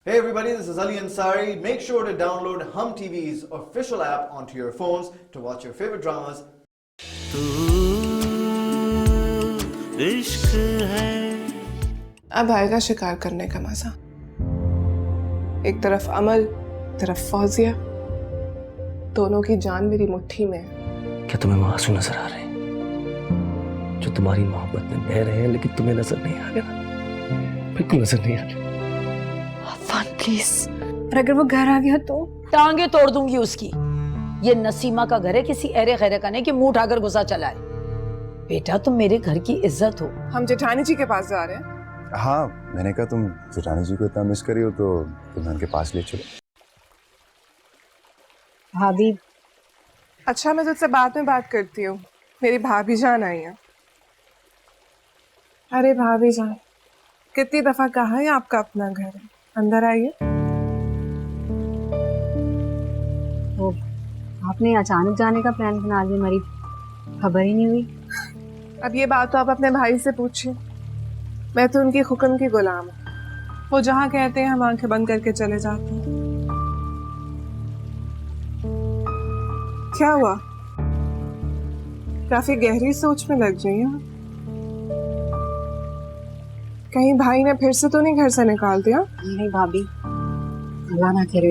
Hey everybody, this is Ali Ansari. Make sure to download Hum TV's official app onto your phones to watch your favorite dramas. अब आएगा शिकार करने का मजा। एक तरफ अमल, एक तरफ फौजिया, दोनों की जान मेरी मुट्ठी में है। क्या तुम्हें वो आंसू नजर आ रहे हैं जो तुम्हारी मोहब्बत में बह रहे हैं, लेकिन तुम्हें नजर नहीं आ रहे ना? बिल्कुल नजर नहीं आ रहे। प्लीज, और अगर वो घर आ गया तो टांगे तोड़ दूंगी उसकी। ये नसीमा का घर है, किसी ऐरे खैरे का नहीं कि मुंह उठाकर गुस्सा चलाए। बेटा तुम मेरे घर की इज्जत हो। हम जेठानी जी के पास जा रहे हैं। हाँ, मैंने कहा तुम जेठानी जी को इतना मिस करी हो तो तुम्हें उनके पास ले चलो। भाभी, अच्छा मैं तुझसे बाद में बात करती हूँ। मेरी भाभी जान आई है। अरे भाभी जान, कितनी दफा कहा है आपका अपना घर है, अंदर आइए। तो आपने अचानक जाने का प्लान बना लिया, हमारी खबर ही नहीं हुई। अब ये बात तो आप अपने भाई से पूछिए। मैं तो उनकी हुक्म की गुलाम हूँ। वो जहाँ कहते हैं हम आंखें बंद करके चले जाते हैं। क्या हुआ? काफी गहरी सोच में लग रही हैं। कहीं भाई ने फिर से तो नहीं घर से निकाल दिया? नहीं भाभी, अल्लाह ना करे।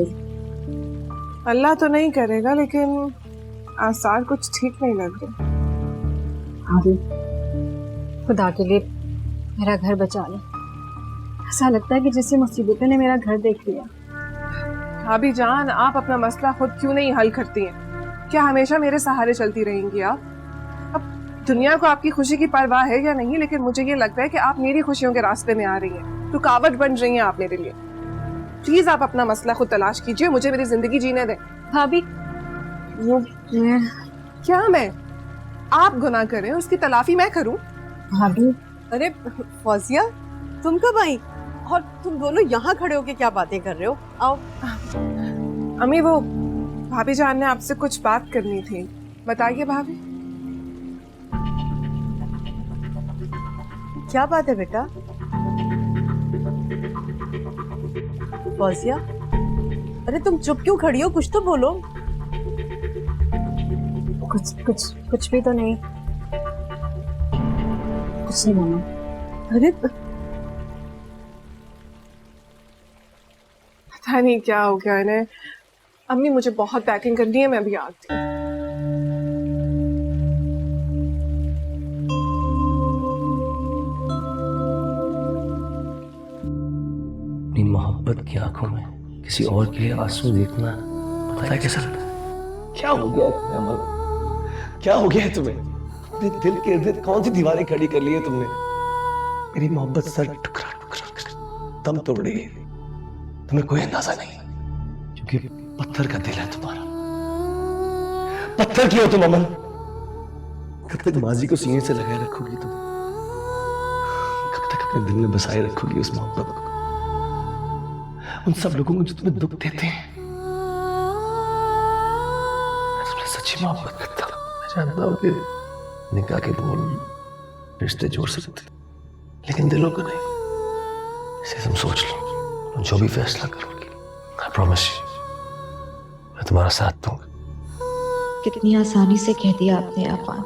अल्लाह तो नहीं करेगा, लेकिन आसार कुछ ठीक नहीं लग रहे। भाभी, खुदा के लिए मेरा घर बचा ले। ऐसा लगता है कि जैसे मुसीबतों ने मेरा घर देख लिया। भाभी जान, आप अपना मसला खुद क्यों नहीं हल करती हैं? क्या हमेशा मेरे सहारे चलती रहेंगी आप? अब दुनिया को आपकी खुशी की परवाह है या नहीं, लेकिन मुझे ये लगता है कि आप मेरी खुशियों के रास्ते में आ रही हैं, रुकावट बन रही हैं आप मेरे लिए। प्लीज आप अपना मसला खुद तलाश कीजिए, मुझे मेरी जिंदगी जीने दें। भाभी, वो क्या मैं? आप गुनाह करें, उसकी तलाफी मैं करूं? भाभी, अरे फौजिया, तुम कब आई? और तुम दोनों यहाँ खड़े होके क्या बातें कर रहे हो? आओ। अम्मी, वो भाभी जान ने आपसे कुछ बात करनी थी। बताइए भाभी। क्या बात है बेटा? फौजिया, अरे तुम चुप क्यों खड़ी हो? कुछ तो बोलो। कुछ भी तो नहीं। कुछ नहीं मामा। अरे पता नहीं क्या हो गया इन्हें। अम्मी मुझे बहुत पैकिंग करनी है, मैं भी आती हूँ। अपनी मोहब्बत की आंखों में किसी और के लिए आंसू देखना पता है कैसा लगता है? क्या हो गया तुम्हें अमल? क्या हो गया है तुम्हें? अपने दिल के इर्द कौन सी दीवारें खड़ी कर ली है तुमने? मेरी मोहब्बत सर टुकड़ा टुकड़ा कर दम तोड़ रही है। तुम्हें कोई अंदाजा नहीं, क्योंकि पत्थर का दिल है तुम्हारा। पत्थर की हो तुम अमल। कब तक माजी को सीने से लगाए रखोगी तुम? कब तक अपने दिल में बसाए रखोगी उस मोहब्बत को, उन सब लोगों को जो तुम्हें दुख देते हैं? मैं तुमसे सच्ची मोहब्बत करता हूं। मैं जानता हूं कि निकाह के बोल रिश्ते जोड़ सकते, लेकिन दिलों को नहीं। इसे तुम सोच लो, जो भी फैसला करोगी, I promise you, मैं तुम्हारा साथ दूंगा। कितनी आसानी से कह दिया आपने आफान,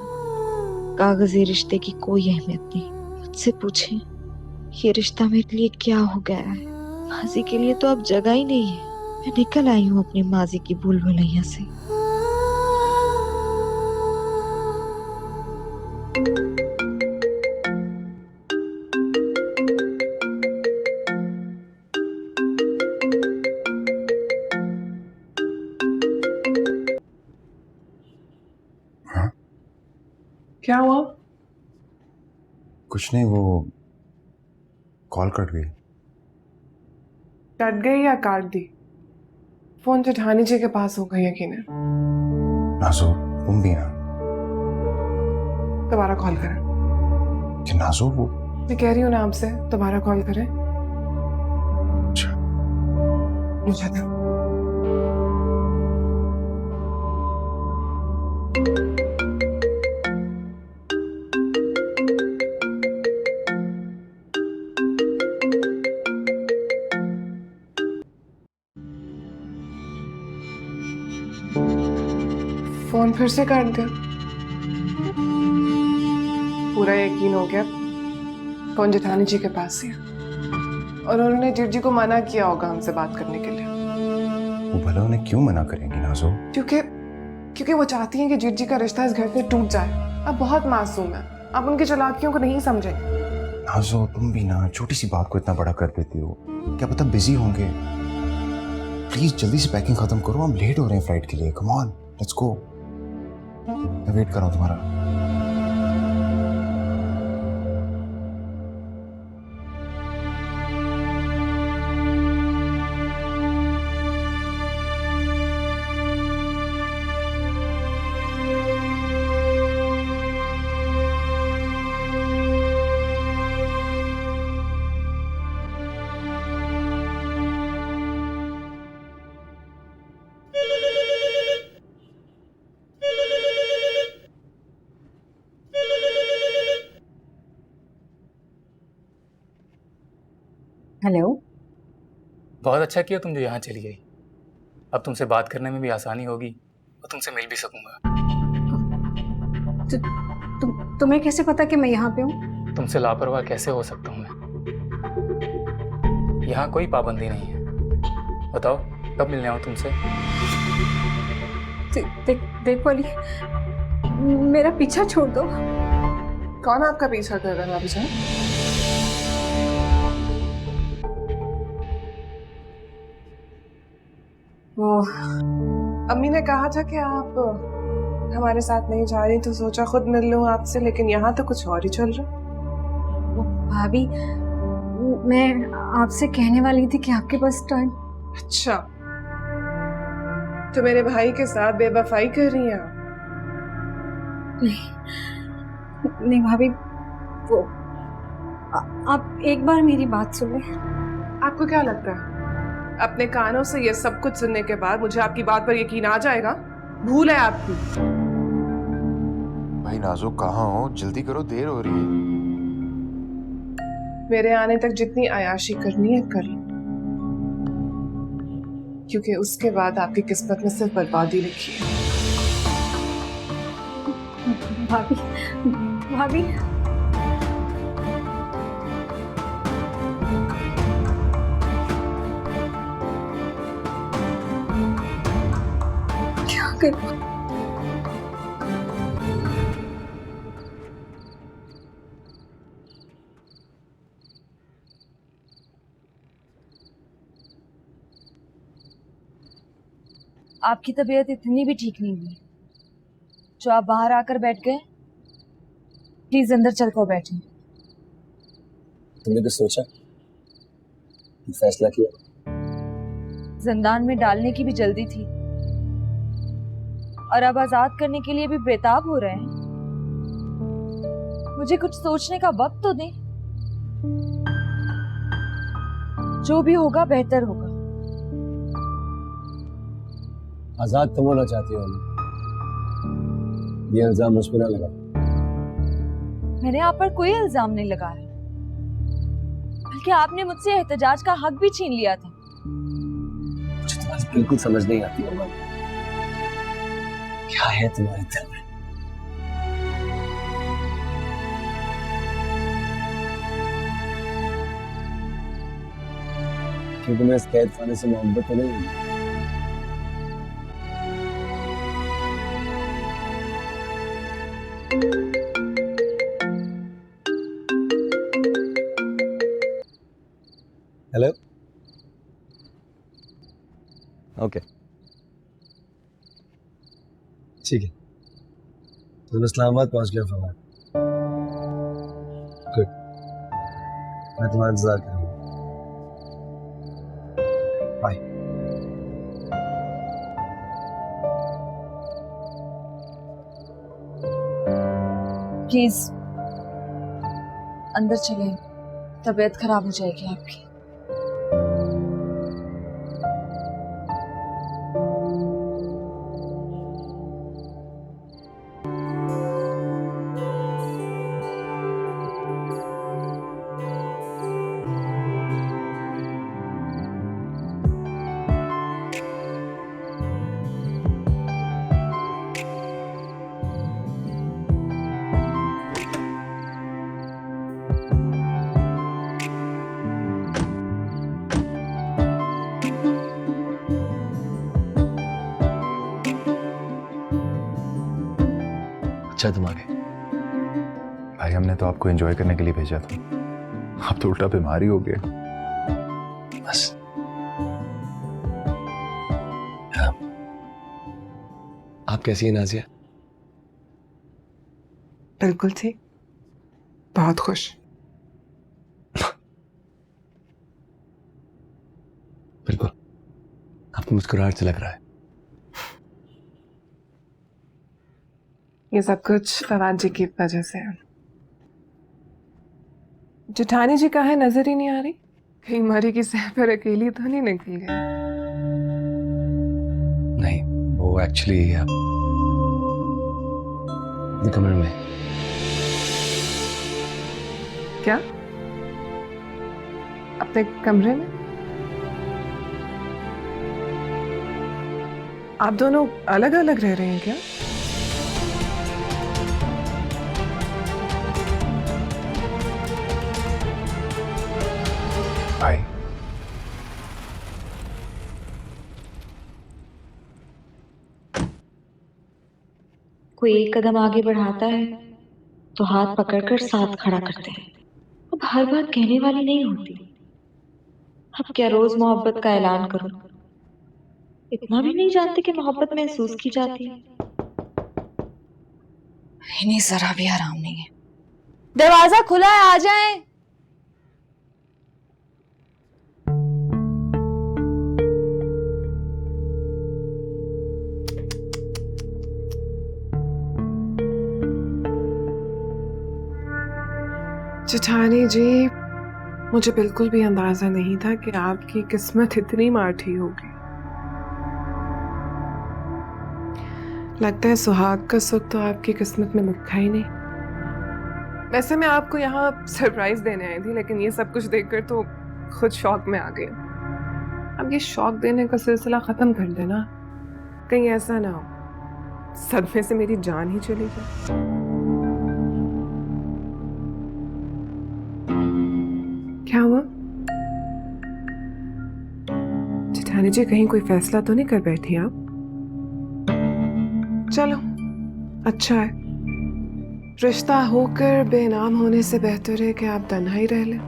कागजी रिश्ते की कोई अहमियत नहीं। मुझसे पूछें ये रिश्ता मेरे लिए क्या हो गया है? माजी के लिए तो अब जगह ही नहीं है। मैं निकल आई हूँ अपने माजी की भूल भुलैया से। क्या हुआ? कुछ नहीं, वो कॉल कट गई। कट गई या काट दी? फोन जेठानी जी के पास हो गई यकीनन। नाजो, तुम भी ना। दोबारा कॉल करें। कि नाजो, वो मैं कह रही हूँ ना आपसे, दोबारा कॉल करें। अच्छा, मुझे तो फोन फिर से काट दिया। पूरा यकीन हो गया फोन जेठानी जी के पास ही है और उन्होंने जीत जी को मना किया होगा हमसे बात करने के लिए। वो भला उन्हें क्यों मना करेंगी नाजो? क्योंकि वो चाहती हैं कि जीत जी का रिश्ता इस घर से टूट जाए। अब बहुत मासूम है, आप उनकी चालाकियों को नहीं समझे। नाजो तुम भी ना छोटी सी बात को इतना बड़ा कर देती हो। क्या पता बिजी होंगे। प्लीज जल्दी से पैकिंग खत्म करो, हम लेट हो रहे हैं फ्लाइट के लिए। कम ऑन लेट्स गो, मैं वेट कर रहा हूँ तुम्हारा। हेलो। बहुत अच्छा किया तुम जो यहाँ चली गई। अब तुमसे बात करने में भी आसानी होगी और तुमसे मिल भी सकूंगा। तुम्हें कैसे पता कि मैं यहाँ पे हूँ? तुमसे लापरवाह कैसे हो सकता हूँ मैं? यहाँ कोई पाबंदी नहीं है। बताओ कब मिलने आऊँ तुमसे? देखो अली, मेरा पीछा छोड़ दो। कौन आपका पीछा कर रहा है भाभी जान? वो अम्मी ने कहा था कि आप हमारे साथ नहीं जा रही, तो सोचा खुद मिल लूं आपसे, लेकिन यहाँ तो कुछ और ही चल रहा। भाभी, मैं आपसे कहने वाली थी कि आपके पास टाइम। अच्छा, तो मेरे भाई के साथ बेवफाई कर रही हैं आप? नहीं भाभी, वो आप एक बार मेरी बात सुन लें। आपको क्या लगता है अपने कानों से ये सब कुछ सुनने के बाद मुझे आपकी बात पर यकीन आ जाएगा? भूल है आपकी। भाई नाजो कहाँ हो? जल्दी करो, देर हो रही है। मेरे आने तक जितनी अयाशी करनी है कर लो, क्योंकि उसके बाद आपकी किस्मत में सिर्फ बर्बादी लिखी है। भाभी, भाभी, क्या करूं? आपकी तबीयत इतनी भी ठीक नहीं हुई जो आप बाहर आकर बैठ गए। प्लीज अंदर चलकर बैठिए। तुमने कुछ सोचा, फैसला किया? जिंदान में डालने की भी जल्दी थी और अब आजाद करने के लिए भी बेताब हो रहे हैं। मुझे कुछ सोचने का वक्त तो दें। जो भी होगा बेहतर होगा। आजाद तुम होना चाहती हो, ये इल्जाम मुझ पर ना लगा। मैंने आप पर कोई इल्जाम नहीं लगाया, बल्कि आपने मुझसे एहतजाज का हक भी छीन लिया था। मुझे तुम्हारी बिल्कुल समझ नहीं आती अमन। क्या है तुम्हारे दिल में? क्यों तुम्हें इस कैद खाने से मोहब्बत तो नहीं है? हेलो, ओके, ठीक है। तुम इस्लामाबाद पहुंच गया फवाद। गुड, मैं तुम्हारा इंतजार करूंगा। बाय। प्लीज अंदर चले, तबीयत खराब हो जाएगी आपकी। अच्छा तुम आ गए। भाई हमने तो आपको एंजॉय करने के लिए भेजा था, आप तो उल्टा बीमारी हो गए। बस हाँ। आप कैसी हैं नाजिया? बिल्कुल ठीक, बहुत खुश। बिल्कुल, आपको मुस्कुराहट से लग रहा है। ये सब कुछ फवाद जी की वजह से है। जेठानी जी कहाँ है, नजर ही नहीं आ रही। कहीं मरी की सह पर अकेली तो नहीं निकल गई? नहीं, वो एक्चुअली कमरे में। क्या? अपने कमरे में? आप दोनों अलग अलग रह रहे हैं क्या? भाई कोई एक कदम आगे बढ़ाता है तो हाथ पकड़कर साथ खड़ा करते हैं। अब हर बात कहने वाली नहीं होती। अब क्या रोज मोहब्बत का ऐलान करूं? इतना भी नहीं जानते कि मोहब्बत महसूस की जाती है। इन्हें जरा भी आराम नहीं है। दरवाजा खुला है, आ जाएं। जेठानी जी, मुझे बिल्कुल भी अंदाजा नहीं था कि आपकी किस्मत इतनी माठी होगी। लगता है सुहाग का सुख तो आपकी किस्मत में लिखा ही नहीं। वैसे मैं आपको यहाँ सरप्राइज देने आई थी, लेकिन ये सब कुछ देखकर तो खुद शौक में आ गई। अब ये शौक देने का सिलसिला खत्म कर देना, कहीं ऐसा ना हो सदमे से मेरी जान ही चली जाए। क्या हुआ जेठानी जी, कहीं कोई फैसला तो नहीं कर बैठी आप? चलो अच्छा है, रिश्ता होकर बेनाम होने से बेहतर है कि आप तन्हा ही रह लें।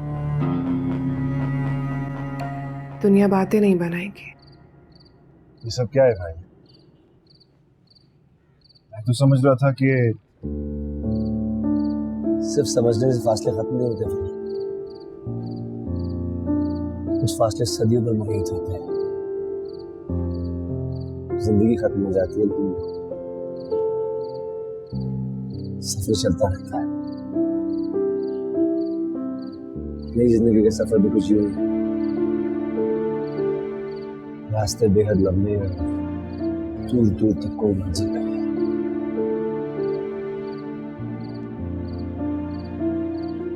दुनिया बातें नहीं बनाएगी। ये सब क्या है भाई? मैं तो समझ रहा था कि सिर्फ समझने से फासले खत्म नहीं होते फिर। कुछ फासले सदियों पर मुहित होते हैं। जिंदगी खत्म हो जाती है लेकिन सफर चलता रहता है। नई जिंदगी का सफर भी कुछ यूं ही, रास्ते बेहद लंबे और दूर दूर तक कोई मंजिल नहीं है।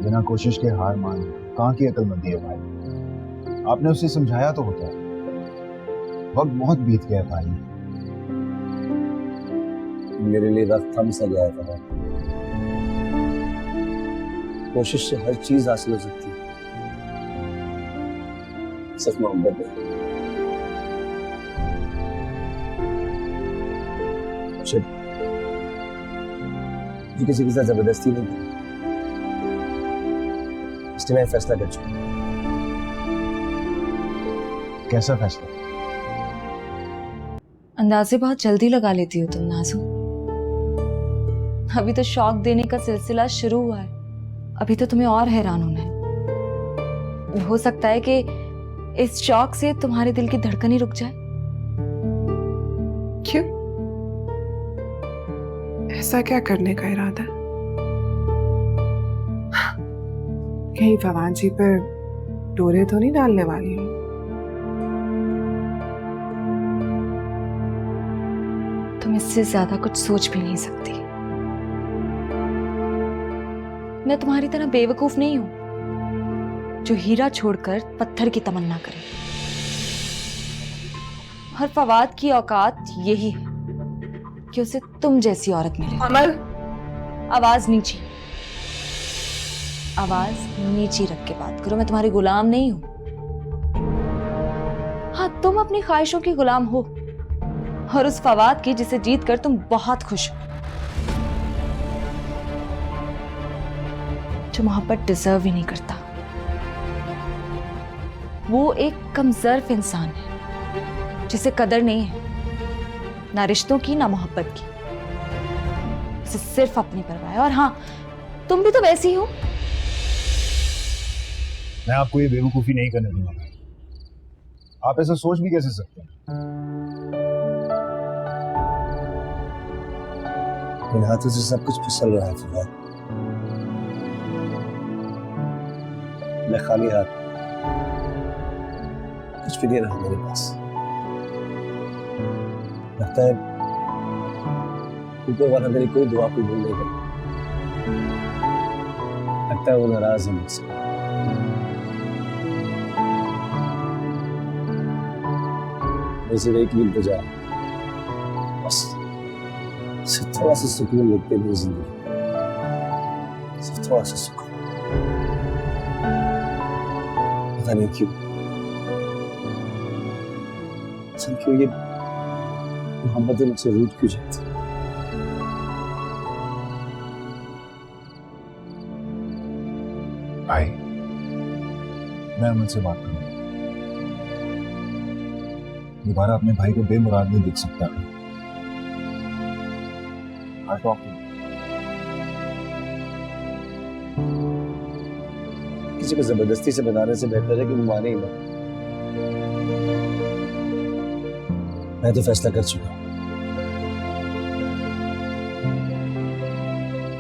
बिना कोशिश के हार मान कहाँ की अक्लमंदी है भाई? आपने उसे समझाया तो होता। वक्त बहुत बीत गया भाई। मेरे लिए वक्त थम सा गया था। कोशिश से हर चीज हासिल हो सकती है, सिर्फ मोहब्बत नहीं। ये किसी के साथ जबरदस्ती नहीं की, इसलिए मैं फैसला कर चुका। कैसा फैसला? अंदाजे बहुत जल्दी लगा लेती हो तुम नाजू। अभी तो शौक देने का सिलसिला शुरू हुआ है, अभी तो तुम्हें और हैरान होना है। हो सकता है कि इस शौक से तुम्हारे दिल की धड़कन ही रुक जाए। क्यों? ऐसा क्या करने का इरादा है? कहीं फवाद जी पर डोरे तो नहीं डालने वाली हूँ? तुम इससे ज्यादा कुछ सोच भी नहीं सकती। मैं तुम्हारी तरह बेवकूफ नहीं हूं जो हीरा छोड़कर पत्थर की तमन्ना करे। हर फवाद की औकात यही है कि उसे तुम जैसी औरत मिले। अमल, आवाज नीची, आवाज नीची रख के बात करो। मैं तुम्हारी गुलाम नहीं हूं। हाँ, तुम अपनी ख्वाहिशों की गुलाम हो, और उस फवाद की जिसे जीत कर तुम बहुत खुश हो। जो मोहब्बत डिजर्व ही नहीं करता। वो एक कमजोर इंसान है जिसे कदर नहीं है ना रिश्तों की ना मोहब्बत की, उसे सिर्फ अपनी परवाह है। और हाँ, तुम भी तो वैसी हो। मैं आपको ये बेवकूफी नहीं करने दूंगा। आप ऐसा सोच भी कैसे सकते हैं? इन हाथों से सब कुछ फिसल रहा है फिलहाल। मैं खाली हाथ, कुछ भी नहीं रहा मेरे पास। लगता है ऊपर वाला मेरी कोई दुआ कबूल नहीं करता। लगता है वो नाराज है मुझसे। वैसे एक मील पे जा, बस सिर्फ थोड़ा सा सुकून लगते है मेरी जिंदगी, सिर्फ थोड़ा सा सुकून। पता नहीं क्यों, क्यों ये मोहब्बत मुझसे रूठ क्यों जाती। भाई, मैं अमन से बात करूंगा। दोबारा अपने भाई को बेमुराद नहीं दिख सकता। किसी को जबरदस्ती से बनाने से बेहतर है कि वो माने ही मत। मैं तो फैसला कर चुका हूं,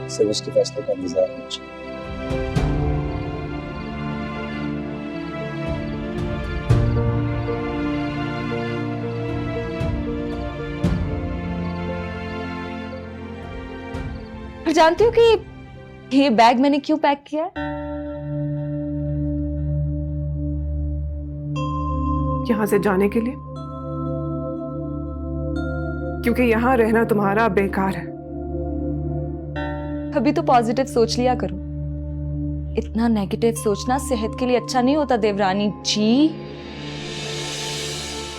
सिर्फ उसके फैसले का इंतजार है मुझे। जानती हो कि ये बैग मैंने क्यों पैक किया है? यहाँ से जाने के लिए, क्योंकि यहाँ रहना तुम्हारा बेकार है। कभी तो पॉजिटिव सोच लिया करो। इतना नेगेटिव सोचना सेहत के लिए अच्छा नहीं होता देवरानी जी।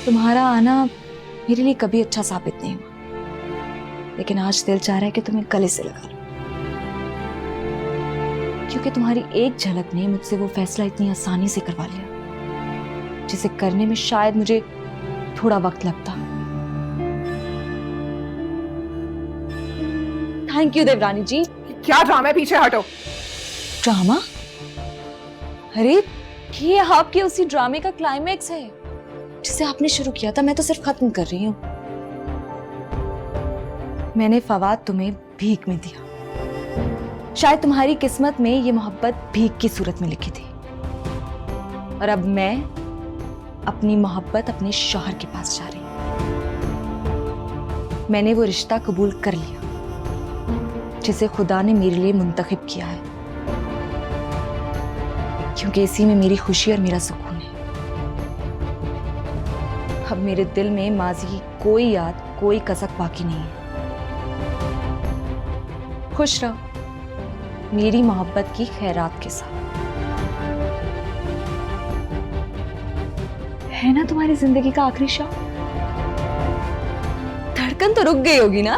तुम्हारा आना मेरे लिए कभी अच्छा साबित नहीं हुआ, लेकिन आज दिल चाह रहा है कि तुम्हें गले से लगा लूं, क्योंकि तुम्हारी एक झलक ने मुझसे वो फैसला इतनी आसानी से करवा लिया जिसे करने में शायद मुझे थोड़ा वक्त लगता। थैंक यू देवरानी जी। क्या ड्रामा है? पीछे हटो। ड्रामा? अरे ये आपके उसी ड्रामे का क्लाइमैक्स है जिसे आपने शुरू किया था। मैं तो सिर्फ खत्म कर रही हूं। मैंने फवाद तुम्हें भीख में दिया। शायद तुम्हारी किस्मत में ये मोहब्बत भीख की सूरत में लिखी थी, और अब मैं अपनी मोहब्बत अपने शौहर के पास जा रही हूं। मैंने वो रिश्ता कबूल कर लिया जिसे खुदा ने मेरे लिए मुंतखब किया है, क्योंकि इसी में मेरी खुशी और मेरा सुकून है। अब मेरे दिल में माजी की कोई याद, कोई कसक बाकी नहीं है। खुश रहो मेरी मोहब्बत की खैरात के साथ। है ना तुम्हारी जिंदगी का आखिरी शौक? धड़कन तो रुक गई होगी ना?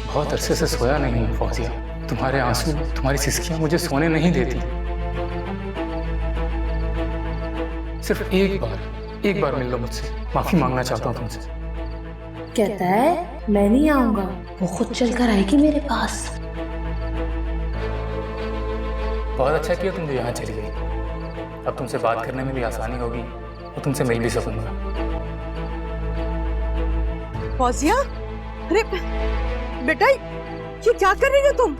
बहुत अरसे से सोया नहीं हूँ फौजिया। तुम्हारे आंसू, तुम्हारी सिसकियां मुझे सोने नहीं देती। सिर्फ एक बार मिल लो मुझसे। माफी मांगना चाहता हूँ तुमसे। कहता है मैं नहीं आऊंगा, वो खुद चलकर आएगी मेरे पास। बहुत अच्छा किया तुम जो यहाँ चली गई। अब तुमसे बात करने में भी आसानी होगी और तुमसे मिल भी सकूंगा। फौजिया, अरे बेटा ये क्या कर रही हो तुम?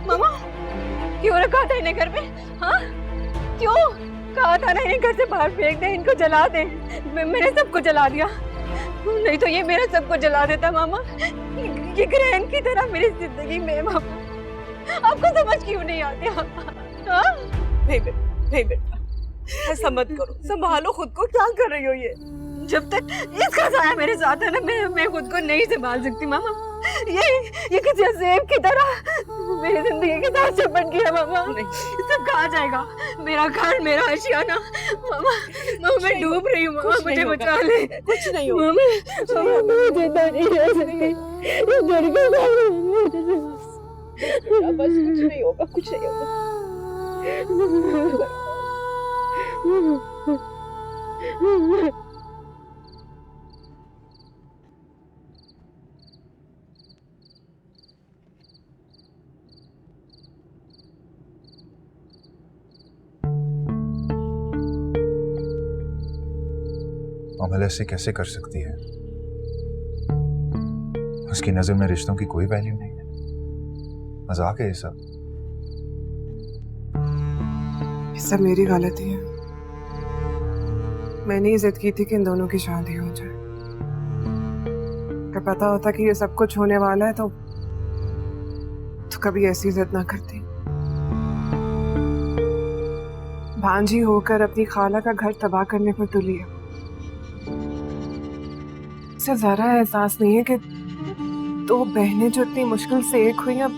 मामा क्यों रखा था इन्हें घर में? हाँ क्यों कहा था ना इन्हें घर से बाहर फेंक दे, इनको जला दे। मैंने सबको जला दिया, नहीं तो ये मेरा सबको जला देता। मामा ये ग्रहण की तरह मेरी जिंदगी में। मामा आपको समझ क्यों नहीं आती? हाँ नहीं बेटा, ऐसा मत करो, संभालो खुद को। क्या कर रही हो ये? जब तक इसका साया मेरे साथ है ना, मैं खुद को नहीं संभाल सकती मामा। ये किसी असेब की तरह मेरी जिंदगी के साथ चपट गया मामा। सब कहा जाएगा, मेरा घर, मेरा आशियाना। मामा मैं डूब रही हूँ मामा, मुझे बचा ले। कुछ नहीं होगा। मामा मैं जिंदा नहीं रह सकती, ये घर के बस कुछ नहीं होगा, कुछ नहीं होगा। अमल ऐसे कैसे कर सकती है? उसकी नजर में रिश्तों की कोई वैल्यू नहीं है। मजाक है ये सब। ये सब मेरी गलती है। मैंने ही जिद की थी कि इन दोनों की शादी हो जाए। अगर पता होता कि ये सब कुछ होने वाला है तो कभी ऐसी जिद ना करती। भांजी होकर अपनी खाला का घर तबाह करने पर तुली है। इसे जरा एहसास नहीं है कि दो बहनें जो इतनी मुश्किल से एक हुई, अब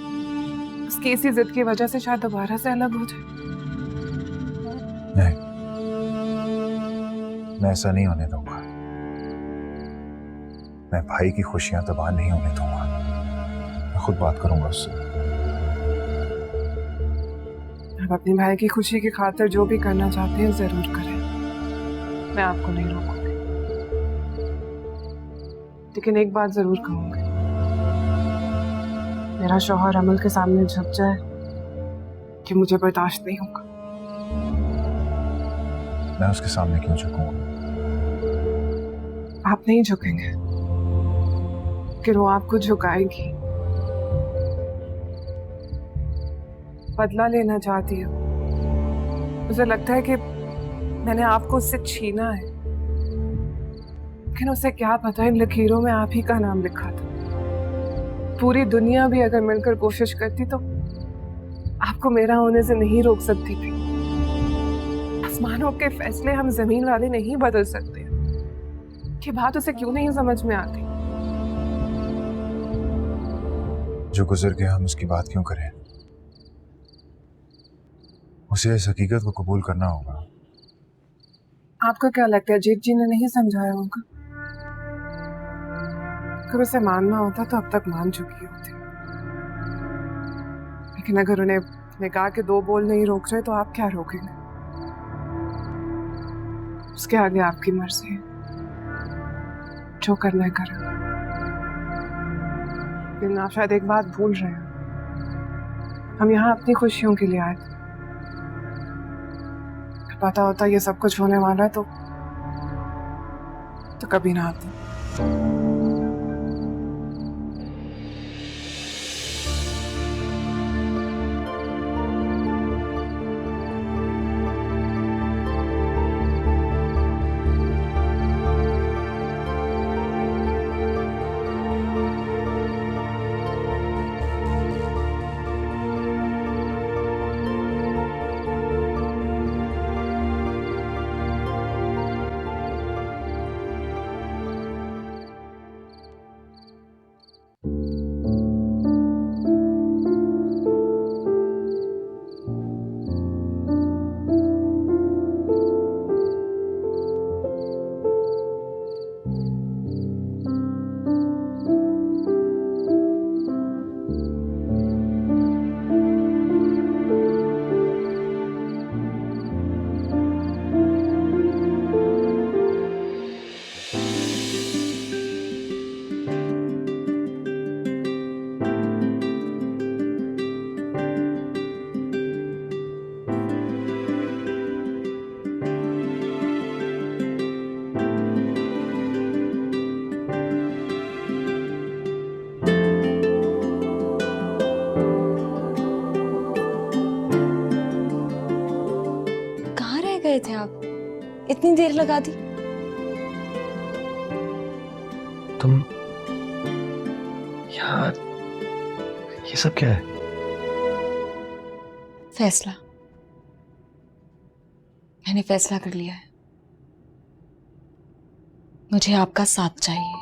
उसकी इसी जिद की वजह से शायद दोबारा से अलग हो जाए। नहीं, मैं ऐसा नहीं होने दूंगा। मैं भाई की खुशियां तबाह नहीं होने दूंगा। मैं खुद बात करूंगा उससे। आप अपने भाई की खुशी की खातिर जो भी करना चाहते हैं जरूर करें, मैं आपको नहीं रोकूंगी। लेकिन एक बात जरूर कहूंगी, मेरा शौहर अमल के सामने झुक जाए कि मुझे बर्दाश्त नहीं होगा। मैं उसके सामने क्यों झुकूंगा? आप नहीं झुकेंगे, कि वो आपको झुकाएगी। बदला लेना चाहती है। मुझे लगता है कि मैंने आपको उससे छीना है, लेकिन उसे क्या पता इन लकीरों में आप ही का नाम लिखा था। पूरी दुनिया भी अगर मिलकर कोशिश करती तो आपको मेरा होने से नहीं रोक सकती थी। आसमानों के फैसले हम जमीन वाले नहीं बदल सकते। कि बात उसे क्यों नहीं समझ में आती? जो गुजर गया हम उसकी बात क्यों करें? उसे इस हकीकत को कबूल करना होगा। आपको क्या लगता है जीत जी ने नहीं समझाया होगा? अगर उसे मानना होता तो अब तक मान चुकी होती। लेकिन अगर उन्हें निकाह के दो बोल नहीं रोक रहे तो आप क्या रोकेंगे? उसके आगे आपकी मर्जी है, जो करना है करें। लेकिन आप शायद एक बात भूल रहे हैं, हम यहाँ अपनी खुशियों के लिए आए थे। पता होता ये सब कुछ होने वाला है तो कभी ना आते। गए थे आप? इतनी देर लगा दी। तुम यार, ये सब क्या है? फैसला। मैंने फैसला कर लिया है। मुझे आपका साथ चाहिए।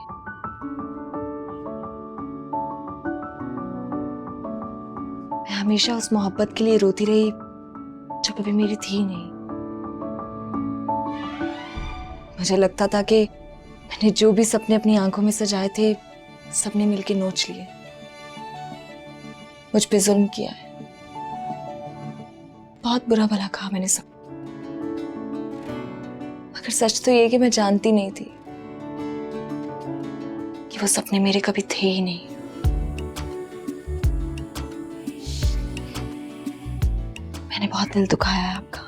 मैं हमेशा उस मोहब्बत के लिए रोती रही जो कभी मेरी थी नहीं। मुझे लगता था कि मैंने जो भी सपने अपनी आंखों में सजाए थे सबने मिलके नोच लिए, मुझ पे जुल्म किया है। बहुत बुरा भला कहा मैंने सब, मगर सच तो ये कि मैं जानती नहीं थी कि वो सपने मेरे कभी थे ही नहीं। मैंने बहुत दिल दुखाया है आपका,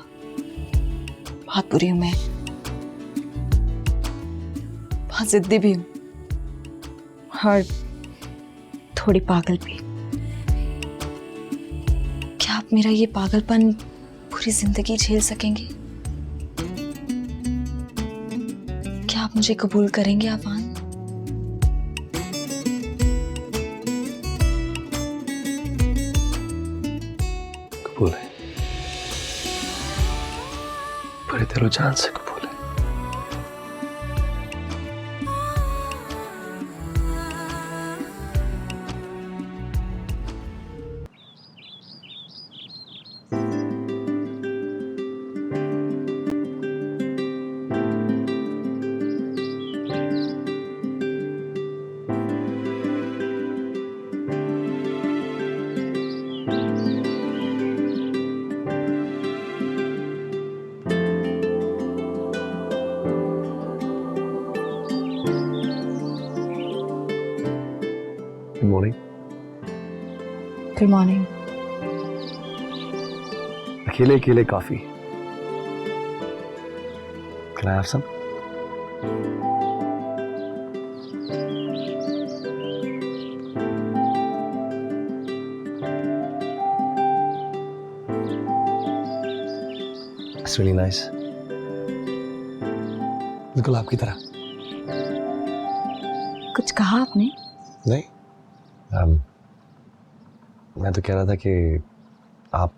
बहुत बुरी हूं मैं, बहुत जिद्दी भी हूं और थोड़ी पागल भी। क्या आप मेरा ये पागलपन पूरी जिंदगी झेल सकेंगे? क्या आप मुझे कबूल करेंगे आफान? कबूल है, पूरे दिलो जान से कबूल है। Good morning. Good morning. अकेले अकेले काफी। Can I have some? It's really nice. बिल्कुल आपकी तरह। कुछ कहा आपने? नहीं, मैं तो कह रहा था कि आप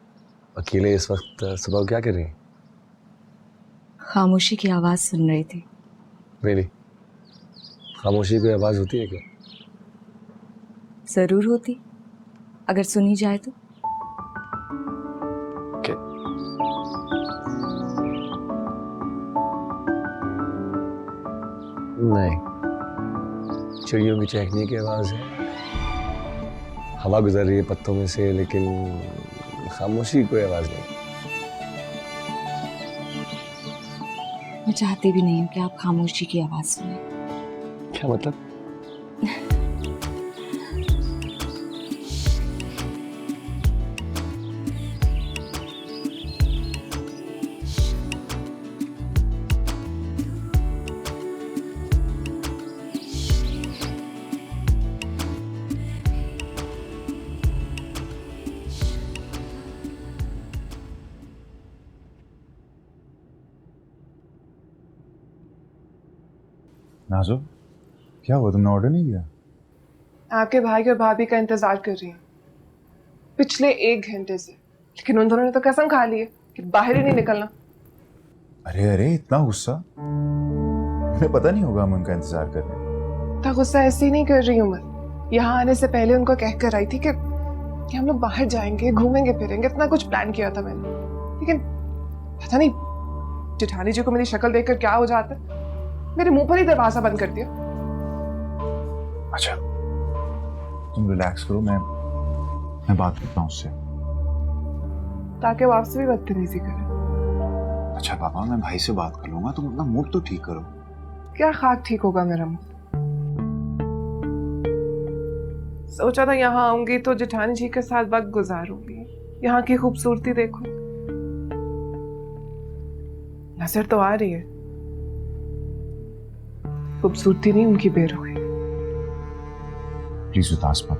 अकेले इस वक्त सुबह क्या कर रही हैं? खामोशी की आवाज सुन रही थी। Really? खामोशी कोई आवाज होती है क्या? जरूर होती, अगर सुनी जाए तो। Okay. नहीं, चिड़ियों की चहकने की आवाज है, हवा गुजर रही है पत्तों में से, लेकिन खामोशी की कोई आवाज नहीं। मैं चाहती भी नहीं हूँ कि आप खामोशी की आवाज सुने। क्या मतलब? नाजो, क्या हुआ? तुमने ऑर्डर नहीं दिया? आपके भाई और भाभी का इंतजार कर रही हूँ पिछले 1 घंटे से, लेकिन उन दोनों ने तो कसम खा ली है कि बाहर ही नहीं निकलना। अरे अरे, इतना गुस्सा? उन्हें पता नहीं होगा हम उनका इंतजार कर रहे हैं। इतना गुस्सा ऐसे ही नहीं कर रही हूँ मैं। यहाँ आने से पहले उनको कह कर आई थी कि हम लोग बाहर जाएंगे, घूमेंगे फिरेंगे, इतना कुछ प्लान किया था मैंने, लेकिन पता नहीं जेठानी जी को मेरी शक्ल देखकर क्या हो जाता है, मेरे मुंह पर ही दरवाजा बंद कर दिया। अच्छा, तुम रिलैक्स करो, मैं बात करता हूँ उससे, ताकि वो आपसे भी बदतमीजी करे। अच्छा पापा, मैं भाई से बात कर लूंगा, तुम अपना मूड तो ठीक करो। क्या खाक ठीक होगा मेरा मुंह? सोचा था यहाँ आऊंगी तो जेठानी जी के साथ वक्त गुजारूंगी, यहाँ की खूबसूरती देखो। नजर तो आ रही है, खूबसूरती नहीं, उनकी बेरुखी। प्लीज उदास मत,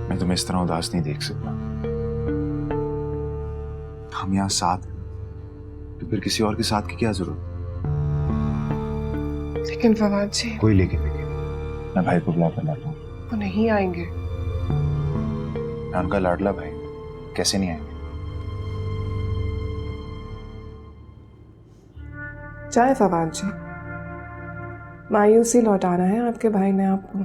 मैं तुम्हें इस तरह उदास नहीं देख सकता। हम यहाँ साथ हैं, तो फिर किसी और के साथ की क्या जरूरत? लेकिन फवाद जी, कोई लेके देखे, मैं भाई को बुला कर लाता हूँ। वो नहीं आएंगे। मैं उनका लाडला भाई, कैसे नहीं आएंगे? जाए फवाद जी, मायूसी लौटाना है आपके भाई ने आपको।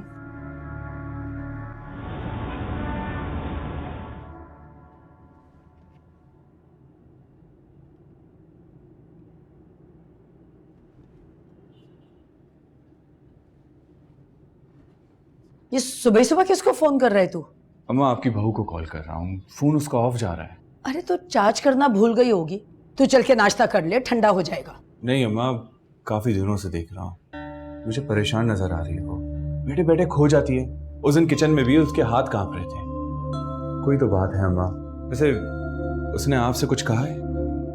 ये सुबह सुबह किसको फोन कर रहे तू? अम्मा आपकी बहू को कॉल कर रहा हूँ, फोन उसका ऑफ जा रहा है। अरे तो चार्ज करना भूल गई होगी। तू चल के नाश्ता कर ले, ठंडा हो जाएगा। नहीं अम्मा, काफी दिनों से देख रहा हूँ, मुझे परेशान नजर आ रही है। वो बैठे बैठे खो जाती है। उस दिन किचन में भी उसके हाथ कांप रहे थे। कोई तो बात है अम्मा। वैसे उसने आपसे कुछ कहा है?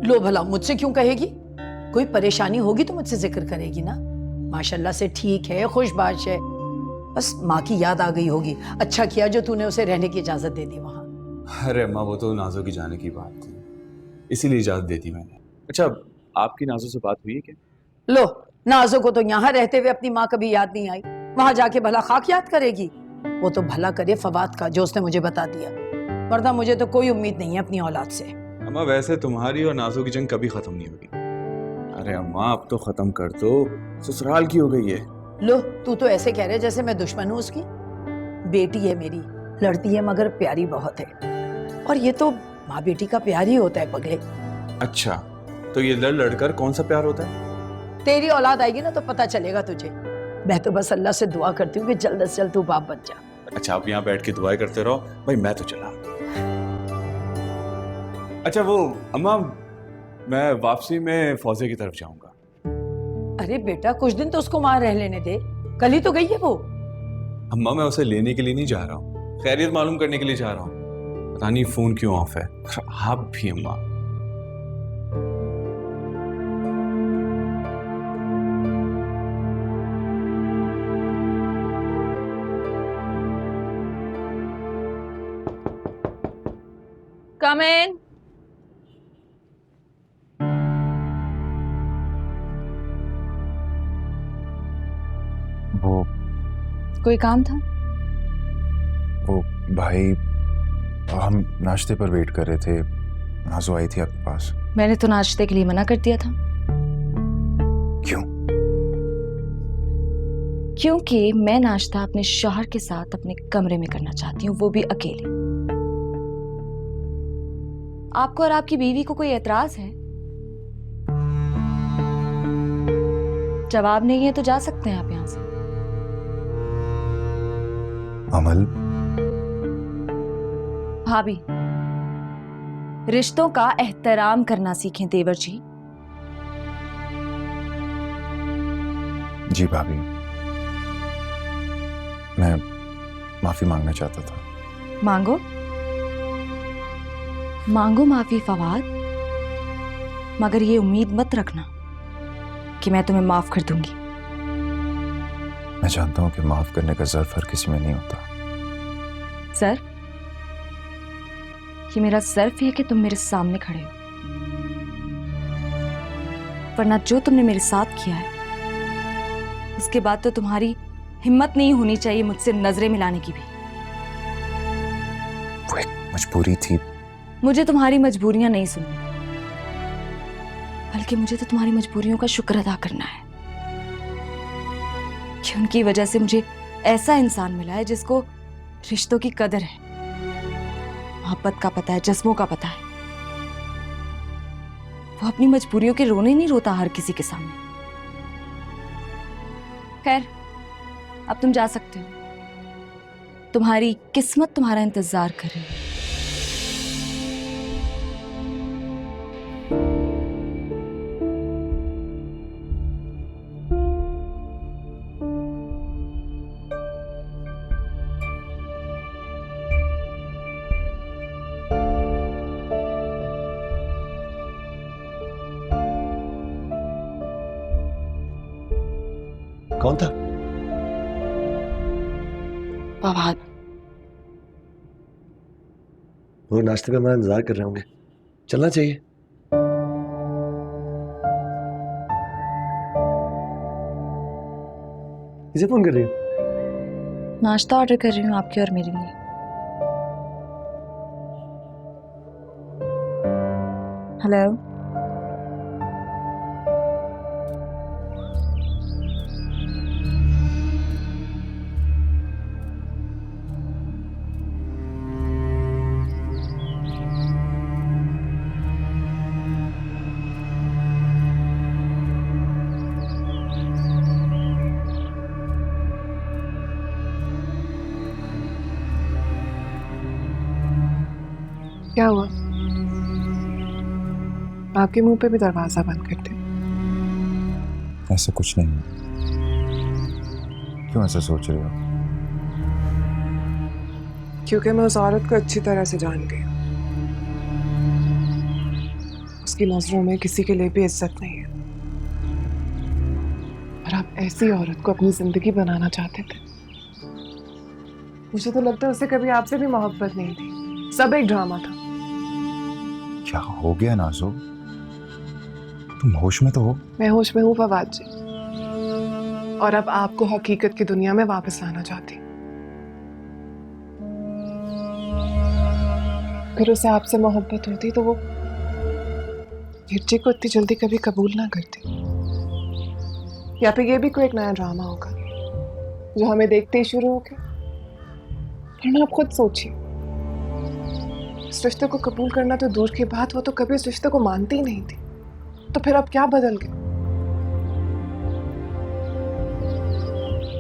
लो भला, मुझसे क्यों कहेगी? कोई परेशानी होगी तो मुझसे जिक्र करेगी ना। माशाल्लाह से ठीक है, खुशबाश है। बस माँ की याद आ गई होगी। अच्छा किया जो तूने उसे रहने की इजाजत दे दी वहां। अरे अम्मा, वो तो नाजो की जाने की बात थी, इसीलिए इजाजत दे दी मैंने। अच्छा, आपकी नाजो से बात हुई है क्या? लो, नाजो को तो यहाँ रहते हुए अपनी माँ कभी याद नहीं आई, वहां जाके भला खाक याद करेगी। वो तो भला करे फवाद का जो उसने मुझे बता दिया, वरना मुझे तो कोई उम्मीद नहीं है अपनी औलाद से। अम्मा वैसे तुम्हारी और नाजो की जंग कभी खत्म नहीं होगी। अरे अम्मा अब तो खत्म कर दो, ससुराल की हो गई है। लो, तू तो ऐसे कह रहे जैसे मैं दुश्मन हूँ उसकी। बेटी है मेरी, लड़ती है मगर प्यारी बहुत है। और ये तो माँ बेटी का प्यार ही होता है पगले। अच्छा, तो ये लड़ लड़कर कौन सा प्यार होता है? तेरी औलाद आएगी ना तो पता चलेगा तुझे। मैं तो बस अल्लाह से दुआ करती हूँ कि जल्द से जल्द तू बाप बन जा। अच्छा, आप यहाँ बैठ के दुआएं करते रहो, भाई मैं तो चला। अच्छा वो अम्मा, मैं वापसी में फौजे की तरफ जाऊंगा। अरे बेटा, कुछ दिन तो उसको वहां रह लेने दे, कल ही तो गई है वो। अम्मा मैं उसे लेने के लिए नहीं जा रहा हूँ, खैरियत मालूम करने के लिए जा रहा हूँ। पता नहीं फोन क्यों ऑफ है। आप भी अम्मा। कम इन। वो कोई काम था? वो भाई, हम नाश्ते पर वेट कर रहे थे, नाजो आई थी आपके पास। मैंने तो नाश्ते के लिए मना कर दिया था। क्यों? क्योंकि मैं नाश्ता अपने शौहर के साथ अपने कमरे में करना चाहती हूँ, वो भी अकेले। आपको और आपकी बीवी को कोई एतराज है? जवाब नहीं है तो जा सकते हैं आप यहाँ से। अमल, भाभी, रिश्तों का एहतराम करना सीखें देवर जी। जी भाभी, मैं माफी मांगना चाहता था। मांगो मांगो माफी फवाद, मगर ये उम्मीद मत रखना कि मैं तुम्हें माफ कर दूंगी। मैं जानता हूं कि माफ करने का ज़र्फ हर किसी में नहीं होता। सर, ये मेरा ज़र्फ है कि तुम मेरे सामने खड़े हो, वरना जो तुमने मेरे साथ किया है उसके बाद तो तुम्हारी हिम्मत नहीं होनी चाहिए मुझसे नजरें मिलाने की भी। वो एक मजबूरी थी। मुझे तुम्हारी मजबूरियां नहीं सुननी, बल्कि मुझे तो तुम्हारी मजबूरियों का शुक्र अदा करना है कि उनकी वजह से मुझे ऐसा इंसान मिला है जिसको रिश्तों की कदर है, मोहब्बत का पता है, जज्बों का पता है। वो अपनी मजबूरियों के रोने नहीं रोता हर किसी के सामने। खैर, अब तुम जा सकते हो, तुम्हारी किस्मत तुम्हारा इंतजार कर रही है। कौन था? फवाद। वो नाश्ते का हमारा इंतजार कर रहे होंगे, चलना चाहिए। किसे फोन कर रही हो? नाश्ता ऑर्डर कर रही हूँ आपके और मेरे लिए। हेलो, क्या हुआ? आपके मुंह पे भी दरवाजा बंद कर दे। ऐसा कुछ नहीं है। क्यों ऐसा सोच रहे हो? क्योंकि मैं उस औरत को अच्छी तरह से जान गई। उसकी नजरों में किसी के लिए भी इज्जत नहीं है। और आप ऐसी औरत को अपनी जिंदगी बनाना चाहते थे। मुझे तो लगता है उसे कभी आपसे भी मोहब्बत नहीं थी, सब एक ड्रामा था। क्या हो गया नाज़ो? तुम होश में तो हो? मैं होश में हूँ फवाद जी, और अब आपको हकीकत की दुनिया में वापस लाना चाहती। अगर उसे आपसे मोहब्बत होती तो वो हिज्जे को इतनी जल्दी कभी कबूल ना करती। या फिर ये भी कोई एक नया ड्रामा होगा जो हमें देखते ही शुरू हो गया। वरना आप खुद सोचिए, इस रिश्ते को कबूल करना तो दूर की बात, वो तो कभी इस रिश्ते को मानती ही नहीं थी। तो फिर अब क्या बदल गया?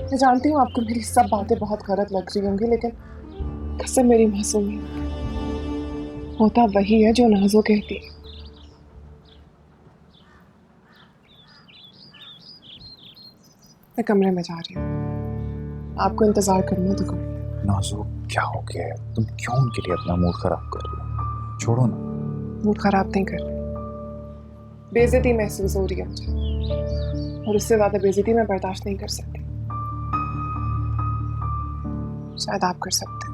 मैं जानती हूँ आपको मेरी सब बातें बहुत गलत लग रही होंगी, लेकिन कसम मेरी मासूमियत, होता वही है जो नाज़ो कहती है। मैं कमरे में जा रही हूँ, आपको इंतजार करना तो करो। नाज़ो क्या हो गया है? तुम क्यों उनके लिए अपना मूड खराब कर रही हो? छोड़ो ना। मूड खराब नहीं कर रही, बेइज्जती महसूस हो रही है मुझे, और इससे ज्यादा बेइज्जती मैं बर्दाश्त नहीं कर सकती। शायद आप कर सकते हैं।